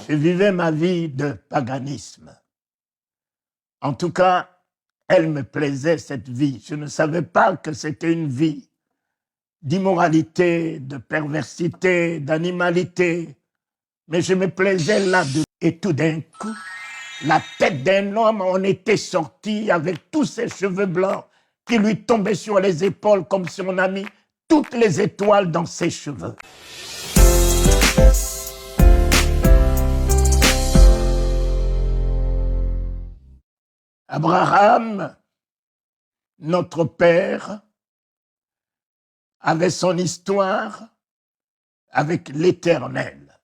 Je vivais ma vie de paganisme. En tout cas, elle me plaisait, cette vie. Je ne savais pas que c'était une vie d'immoralité, de perversité, d'animalité. Mais je me plaisais là-dedans. Et tout d'un coup, la tête d'un homme en était sortie avec tous ses cheveux blancs qui lui tombaient sur les épaules comme si on a mis toutes les étoiles dans ses cheveux. Abraham, notre père, avait son histoire avec l'Éternel.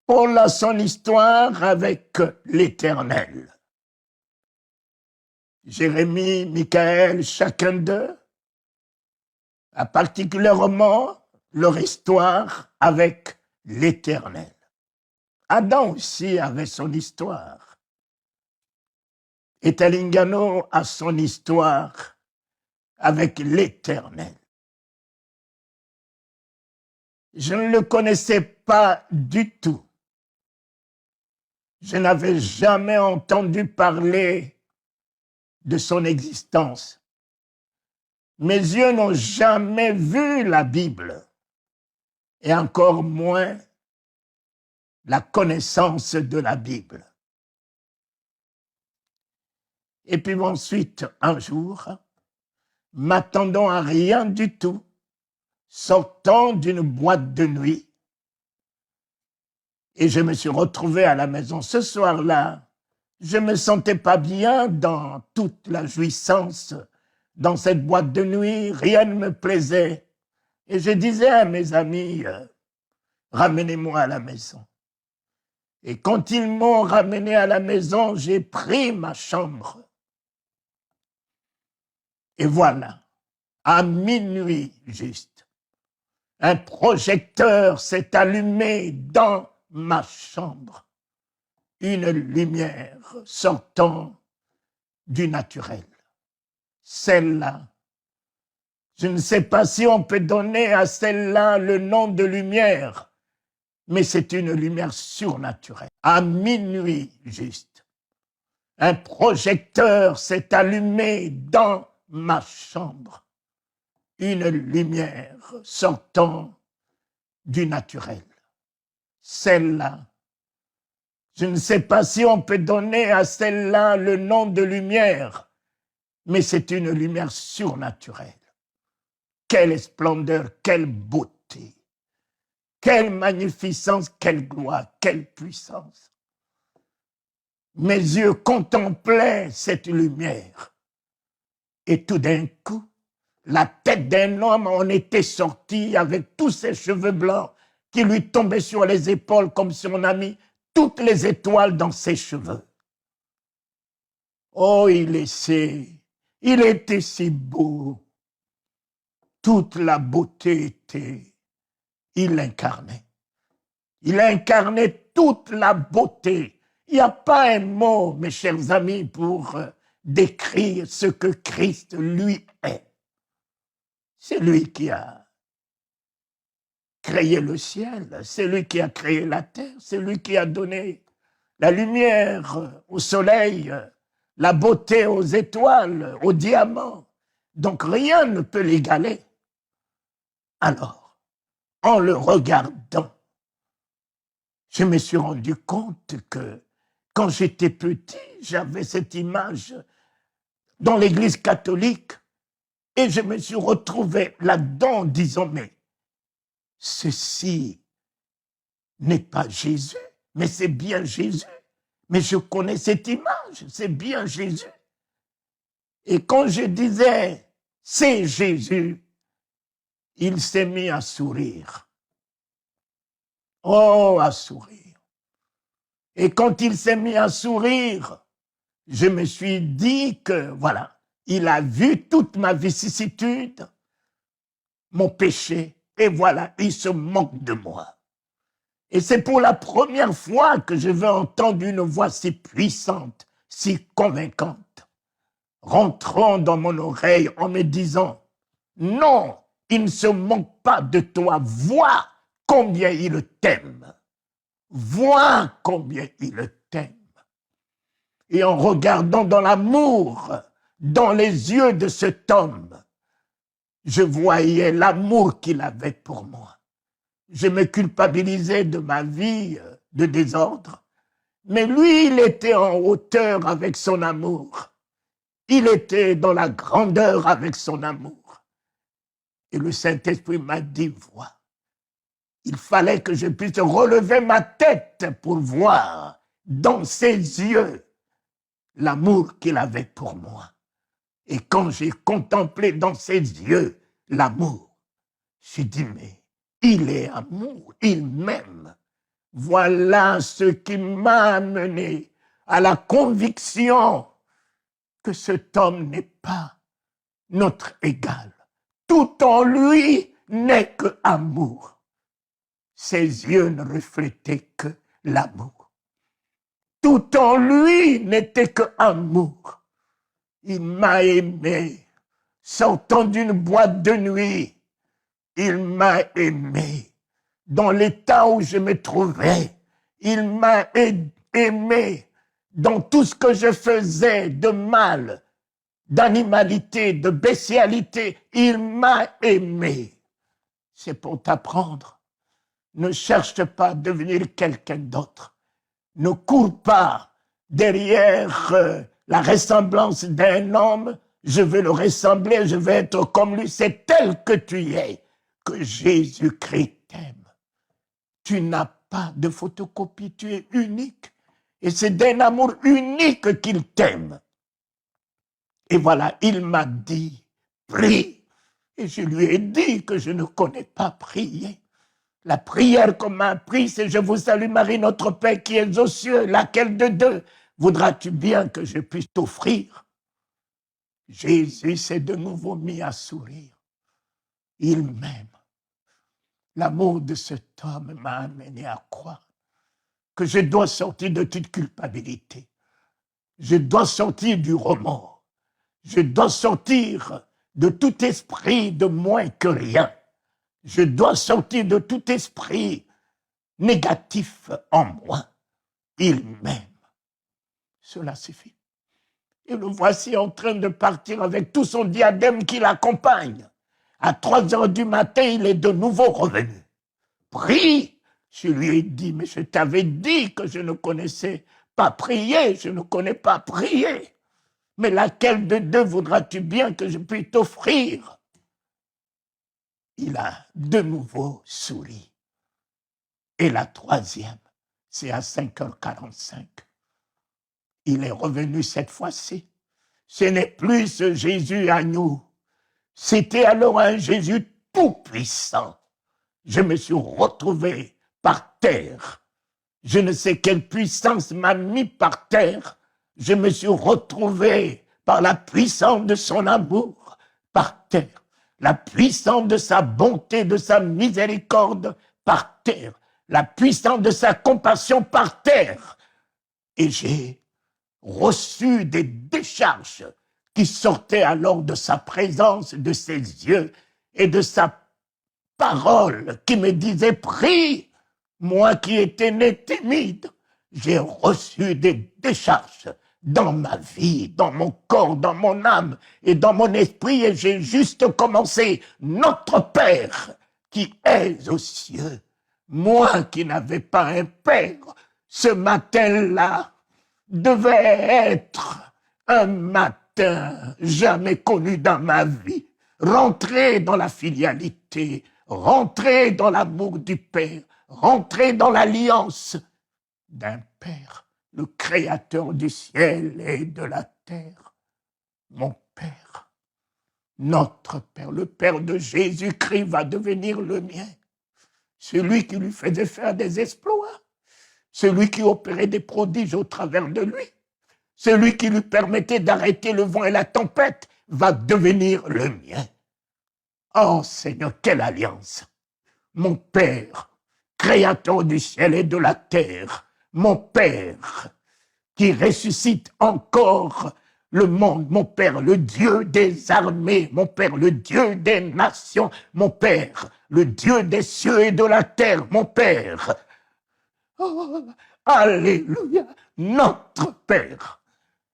Paul a son histoire avec l'Éternel. Jérémie, Michaël, chacun d'eux a particulièrement leur histoire avec l'Éternel. Adam aussi avait son histoire. Et Talingano a son histoire avec l'Éternel. Je ne le connaissais pas du tout. Je n'avais jamais entendu parler de son existence. Mes yeux n'ont jamais vu la Bible, et encore moins la connaissance de la Bible. Et puis ensuite, un jour, m'attendant à rien du tout, sortant d'une boîte de nuit, et je me suis retrouvé à la maison. Ce soir-là, je ne me sentais pas bien dans toute la jouissance, dans cette boîte de nuit, rien ne me plaisait. Et je disais à mes amis, ramenez-moi à la maison. Et quand ils m'ont ramené à la maison, j'ai pris ma chambre. Et voilà, à minuit juste, un projecteur s'est allumé dans ma chambre. Une lumière sortant du naturel. Celle-là, je ne sais pas si on peut donner à celle-là le nom de lumière, mais c'est une lumière surnaturelle. À minuit juste, un projecteur s'est allumé dans ma chambre. Une lumière sortant du naturel. Celle-là, je ne sais pas si on peut donner à celle-là le nom de lumière, mais c'est une lumière surnaturelle. Quelle splendeur, quelle beauté, quelle magnificence, quelle gloire, quelle puissance. Mes yeux contemplaient cette lumière. Et tout d'un coup, la tête d'un homme en était sortie avec tous ses cheveux blancs qui lui tombaient sur les épaules comme si on a mis toutes les étoiles dans ses cheveux. Oh, il était si beau. Toute la beauté était, il l'incarnait. Il incarnait toute la beauté. Il n'y a pas un mot, mes chers amis, pour décrire ce que Christ, lui, est. C'est lui qui a créé le ciel, c'est lui qui a créé la terre, c'est lui qui a donné la lumière au soleil, la beauté aux étoiles, aux diamants. Donc rien ne peut l'égaler. Alors, en le regardant, je me suis rendu compte que quand j'étais petit, j'avais cette image dans l'église catholique et je me suis retrouvé là-dedans en disant, mais ceci n'est pas Jésus, mais c'est bien Jésus. Mais je connais cette image, c'est bien Jésus. Et quand je disais, c'est Jésus, il s'est mis à sourire. Oh, à sourire. Et quand il s'est mis à sourire, je me suis dit que, voilà, il a vu toute ma vicissitude, mon péché, et voilà, il se moque de moi. Et c'est pour la première fois que je vais entendre une voix si puissante, si convaincante, rentrant dans mon oreille en me disant, non, il ne se moque pas de toi, vois combien il t'aime. vois combien il t'aime. Et en regardant dans l'amour, dans les yeux de cet homme, je voyais l'amour qu'il avait pour moi. Je me culpabilisais de ma vie de désordre, mais lui, il était en hauteur avec son amour. Il était dans la grandeur avec son amour. Et le Saint-Esprit m'a dit, vois, il fallait que je puisse relever ma tête pour voir dans ses yeux l'amour qu'il avait pour moi. Et quand j'ai contemplé dans ses yeux l'amour, j'ai dit, mais il est amour, il m'aime. Voilà ce qui m'a amené à la conviction que cet homme n'est pas notre égal. Tout en lui n'est que amour. Ses yeux ne reflétaient que l'amour. Tout en lui n'était que amour. Il m'a aimé. Sortant d'une boîte de nuit, il m'a aimé. Dans l'état où je me trouvais, il m'a aimé. Dans tout ce que je faisais de mal, d'animalité, de bestialité, il m'a aimé. C'est pour t'apprendre. Ne cherche pas à devenir quelqu'un d'autre. Ne cours pas derrière la ressemblance d'un homme. Je veux le ressembler, je veux être comme lui. C'est tel que tu es que Jésus-Christ t'aime. Tu n'as pas de photocopie, tu es unique. Et c'est d'un amour unique qu'il t'aime. Et voilà, il m'a dit, prie. Et je lui ai dit que je ne connais pas prier. La prière qu'on m'a appris, c'est « Je vous salue Marie, notre Père qui es aux cieux, laquelle de deux voudras-tu bien que je puisse t'offrir ?» Jésus s'est de nouveau mis à sourire. Il m'aime. L'amour de cet homme m'a amené à croire que je dois sortir de toute culpabilité. Je dois sortir du remords. Je dois sortir de tout esprit de moins que rien. Je dois sortir de tout esprit négatif en moi. Il m'aime. Cela suffit. Et le voici en train de partir avec tout son diadème qui l'accompagne. À 3 heures du matin, il est de nouveau revenu. Prie. Je lui ai dit, mais je t'avais dit que je ne connaissais pas prier, je ne connais pas prier. Mais laquelle de deux voudras-tu bien que je puisse t'offrir? Il a de nouveau souri. Et la troisième, c'est à 5h45. Il est revenu cette fois-ci. Ce n'est plus ce Jésus à nous. C'était alors un Jésus tout-puissant. Je me suis retrouvé par terre. Je ne sais quelle puissance m'a mis par terre. Je me suis retrouvé par la puissance de son amour par terre. La puissance de sa bonté, de sa miséricorde par terre. La puissance de sa compassion par terre. Et j'ai reçu des décharges qui sortaient alors de sa présence, de ses yeux et de sa parole qui me disait « Prie ». Moi qui étais né timide, j'ai reçu des décharges dans ma vie, dans mon corps, dans mon âme et dans mon esprit, et j'ai juste commencé « Notre Père qui es aux cieux ». Moi qui n'avais pas un père, ce matin-là devait être un matin jamais connu dans ma vie. Rentrer dans la filialité, rentrer dans l'amour du Père, rentrer dans l'alliance d'un Père, le Créateur du ciel et de la terre. Mon Père, notre Père, le Père de Jésus-Christ va devenir le mien. Celui qui lui faisait faire des exploits, celui qui opérait des prodiges au travers de lui, celui qui lui permettait d'arrêter le vent et la tempête, va devenir le mien. Oh Seigneur, quelle alliance! Mon Père, Créateur du ciel et de la terre, mon Père, qui ressuscite encore le monde, mon Père, le Dieu des armées, mon Père, le Dieu des nations, mon Père, le Dieu des cieux et de la terre, mon Père. Oh, alléluia, notre Père.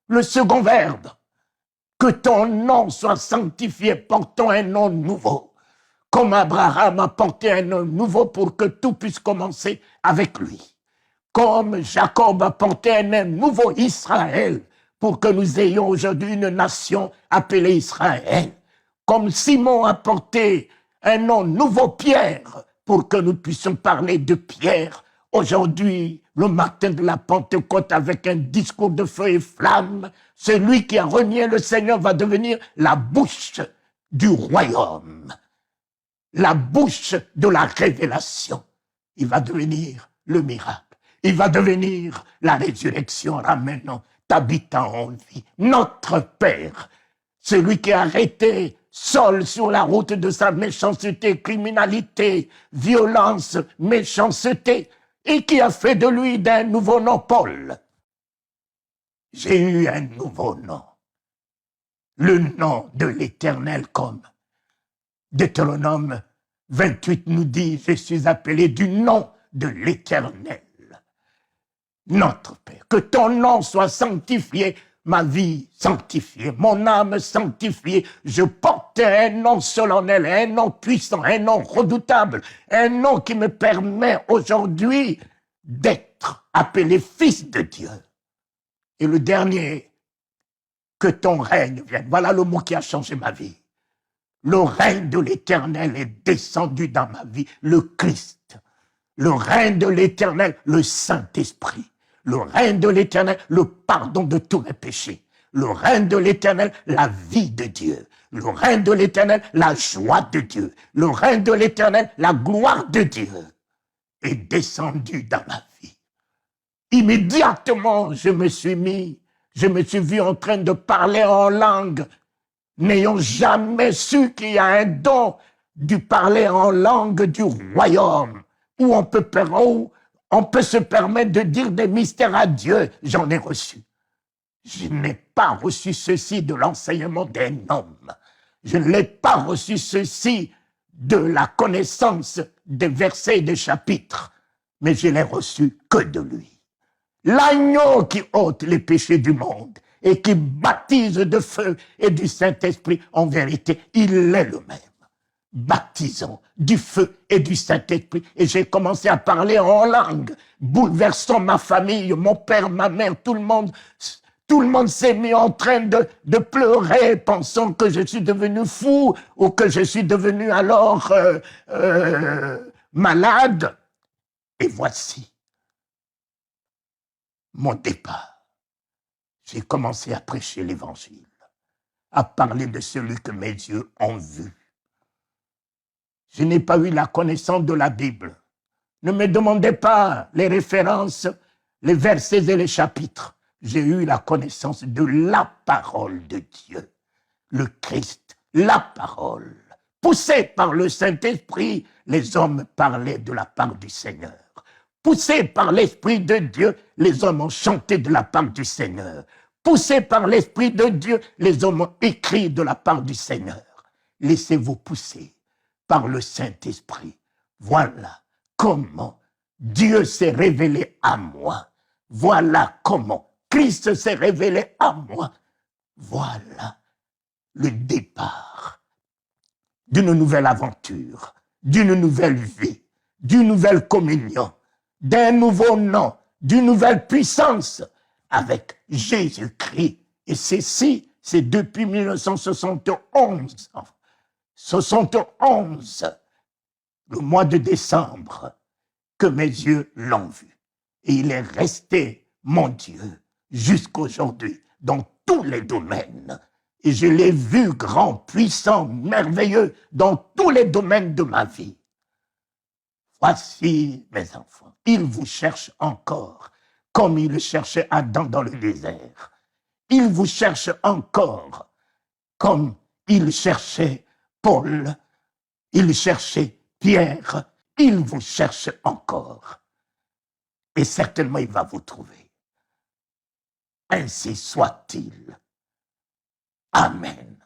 Le second verbe, que ton nom soit sanctifié, portons un nom nouveau. Comme Abraham a porté un nom nouveau pour que tout puisse commencer avec lui. Comme Jacob a porté un nom nouveau, Israël, pour que nous ayons aujourd'hui une nation appelée Israël. Comme Simon a porté un nom nouveau, Pierre, pour que nous puissions parler de Pierre. Aujourd'hui, le matin de la Pentecôte, avec un discours de feu et flamme, celui qui a renié le Seigneur va devenir la bouche du royaume, la bouche de la révélation. Il va devenir le miracle. Il va devenir la résurrection, ramenant Tabitha en vie. Notre Père, celui qui a arrêté Saul sur la route de sa méchanceté, criminalité, violence, méchanceté, et qui a fait de lui d'un nouveau nom Paul. J'ai eu un nouveau nom, le nom de l'Éternel, comme Deutéronome 28 nous dit, je suis appelé du nom de l'Éternel. Notre Père, que ton nom soit sanctifié, ma vie sanctifiée, mon âme sanctifiée. Je porte un nom solennel, un nom puissant, un nom redoutable, un nom qui me permet aujourd'hui d'être appelé fils de Dieu. Et le dernier, que ton règne vienne. Voilà le mot qui a changé ma vie. Le règne de l'Éternel est descendu dans ma vie, le Christ. Le règne de l'Éternel, le Saint-Esprit. Le règne de l'Éternel, le pardon de tous mes péchés. Le règne de l'Éternel, la vie de Dieu. Le règne de l'Éternel, la joie de Dieu. Le règne de l'Éternel, la gloire de Dieu est descendu dans ma vie. Immédiatement, je me suis vu en train de parler en langue, n'ayant jamais su qu'il y a un don du parler en langue du royaume, où on peut se permettre de dire des mystères à Dieu. J'en ai reçu. Je n'ai pas reçu ceci de l'enseignement d'un homme. Je ne l'ai pas reçu ceci de la connaissance des versets et des chapitres, mais je l'ai reçu que de lui. L'agneau qui ôte les péchés du monde et qui baptise de feu et du Saint-Esprit, en vérité, il est le même. Baptisons du feu et du Saint-Esprit. Et j'ai commencé à parler en langue, bouleversant ma famille, mon père, ma mère, tout le monde s'est mis en train de pleurer, pensant que je suis devenu fou ou que je suis devenu alors malade. Et voici mon départ. J'ai commencé à prêcher l'Évangile, à parler de celui que mes yeux ont vu. Je n'ai pas eu la connaissance de la Bible. Ne me demandez pas les références, les versets et les chapitres. J'ai eu la connaissance de la parole de Dieu, le Christ, la parole. Poussés par le Saint-Esprit, les hommes parlaient de la part du Seigneur. Poussés par l'Esprit de Dieu, les hommes ont chanté de la part du Seigneur. Poussés par l'Esprit de Dieu, les hommes ont écrit de la part du Seigneur. Laissez-vous pousser par le Saint-Esprit. Voilà comment Dieu s'est révélé à moi. Voilà comment Christ s'est révélé à moi. Voilà le départ d'une nouvelle aventure, d'une nouvelle vie, d'une nouvelle communion, d'un nouveau nom, d'une nouvelle puissance avec Jésus-Christ. Et ceci, c'est depuis 1971. 71, le mois de décembre, que mes yeux l'ont vu. Et il est resté, mon Dieu, jusqu'aujourd'hui, dans tous les domaines. Et je l'ai vu grand, puissant, merveilleux, dans tous les domaines de ma vie. Voici, mes enfants, il vous cherche encore, comme il cherchait Adam dans le désert. Il vous cherche encore, comme il cherchait Paul, il cherchait Pierre, il vous cherche encore. Et certainement, il va vous trouver. Ainsi soit-il. Amen.